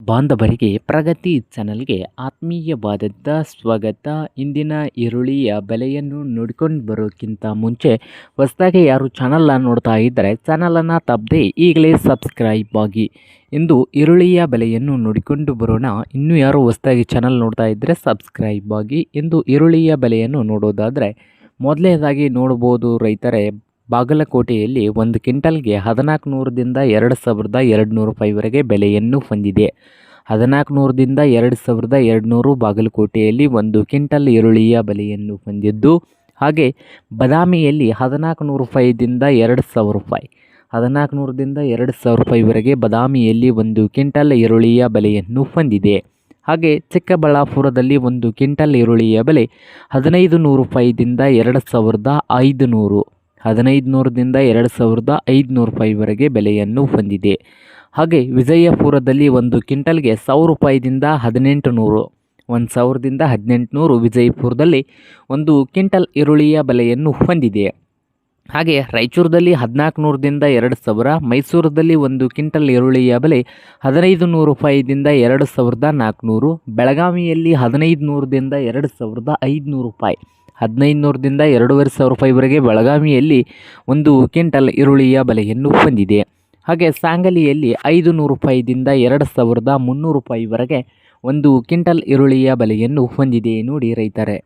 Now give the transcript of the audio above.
ಬಾಂಧವರಿಗೆ ಪ್ರಗತಿ ಚಾನಲ್ಗೆ ಆತ್ಮೀಯವಾದಂಥ ಸ್ವಾಗತ. ಇಂದಿನ ಈರುಳ್ಳಿಯ ಬೆಲೆಯನ್ನು ನೋಡ್ಕೊಂಡು ಬರೋಕ್ಕಿಂತ ಮುಂಚೆ ಹೊಸದಾಗಿ ಯಾರು ಚಾನಲ್ನ ನೋಡ್ತಾ ಇದ್ದರೆ ಚಾನಲನ್ನು ತಪ್ಪದೆ ಈಗಲೇ ಸಬ್ಸ್ಕ್ರೈಬ್ ಆಗಿ. ಇಂದು ಈರುಳ್ಳಿಯ ಬೆಲೆಯನ್ನು ನೋಡಿಕೊಂಡು ಬರೋಣ. ಇನ್ನೂ ಯಾರು ಹೊಸದಾಗಿ ಚಾನಲ್ ನೋಡ್ತಾ ಇದ್ದರೆ ಸಬ್ಸ್ಕ್ರೈಬ್ ಆಗಿ. ಇಂದು ಈರುಳ್ಳಿಯ ಬೆಲೆಯನ್ನು ನೋಡೋದಾದರೆ ಮೊದಲನೇದಾಗಿ ನೋಡ್ಬೋದು ರೈತರೇ, ಬಾಗಲಕೋಟೆಯಲ್ಲಿ ಒಂದು ಕ್ವಿಂಟಲ್ಗೆ 1400ದಿಂದ 2200 ರೂಪಾಯಿವರೆಗೆ ಬೆಲೆಯನ್ನು ಹೊಂದಿದೆ. 1400ದಿಂದ 2200 ಬಾಗಲಕೋಟೆಯಲ್ಲಿ ಒಂದು ಕ್ವಿಂಟಲ್ ಈರುಳ್ಳಿಯ ಬೆಲೆಯನ್ನು ಹೊಂದಿದ್ದು, ಹಾಗೆ ಬದಾಮಿಯಲ್ಲಿ 1400 ರೂಪಾಯಿದಿಂದ 2000 ರೂಪಾಯಿ, 1400ದಿಂದ 2000 ರೂಪಾಯಿವರೆಗೆ ಬದಾಮಿಯಲ್ಲಿ ಒಂದು ಕ್ವಿಂಟಲ್ ಈರುಳ್ಳಿಯ ಬೆಲೆಯನ್ನು ಹೊಂದಿದೆ. ಹಾಗೆ ಚಿಕ್ಕಬಳ್ಳಾಪುರದಲ್ಲಿ ಒಂದು ಕ್ವಿಂಟಲ್ ಈರುಳ್ಳಿಯ ಬೆಲೆ 1500 ರೂಪಾಯಿದಿಂದ 2500, 1500ದಿಂದ 2500 ರೂಪಾಯಿವರೆಗೆ ಬೆಲೆಯನ್ನು ಹೊಂದಿದೆ. ಹಾಗೆ ವಿಜಯಪುರದಲ್ಲಿ ಒಂದು ಕ್ವಿಂಟಲ್ಗೆ 1000 ರೂಪಾಯಿದಿಂದ 1800, 1000ದಿಂದ 1800 ವಿಜಯಪುರದಲ್ಲಿ ಒಂದು ಕ್ವಿಂಟಲ್ ಈರುಳ್ಳಿಯ ಬೆಲೆಯನ್ನು ಹೊಂದಿದೆ. ಹಾಗೆ ರಾಯಚೂರದಲ್ಲಿ 1400ದಿಂದ 2000, ಮೈಸೂರದಲ್ಲಿ ಒಂದು ಕ್ವಿಂಟಲ್ ಈರುಳ್ಳಿಯ ಬೆಲೆ 1500 ರೂಪಾಯಿದಿಂದ 2400, ಬೆಳಗಾವಿಯಲ್ಲಿ 1500ದಿಂದ 2500 ರೂಪಾಯಿ, 1500ದಿಂದ 2500 ರೂಪಾಯಿವರೆಗೆ ಬೆಳಗಾವಿಯಲ್ಲಿ ಒಂದು ಕ್ವಿಂಟಲ್ ಈರುಳ್ಳಿಯ ಬೆಲೆಯನ್ನು ಹೊಂದಿದೆ. ಹಾಗೆ ಸಾಂಗಲಿಯಲ್ಲಿ 500 ರೂಪಾಯಿದಿಂದ 2300 ರೂಪಾಯಿವರೆಗೆ ಒಂದು ಕ್ವಿಂಟಲ್ ಈರುಳ್ಳಿಯ ಬೆಲೆಯನ್ನು ಹೊಂದಿದೆ. ನೋಡಿ ರೈತರೇ.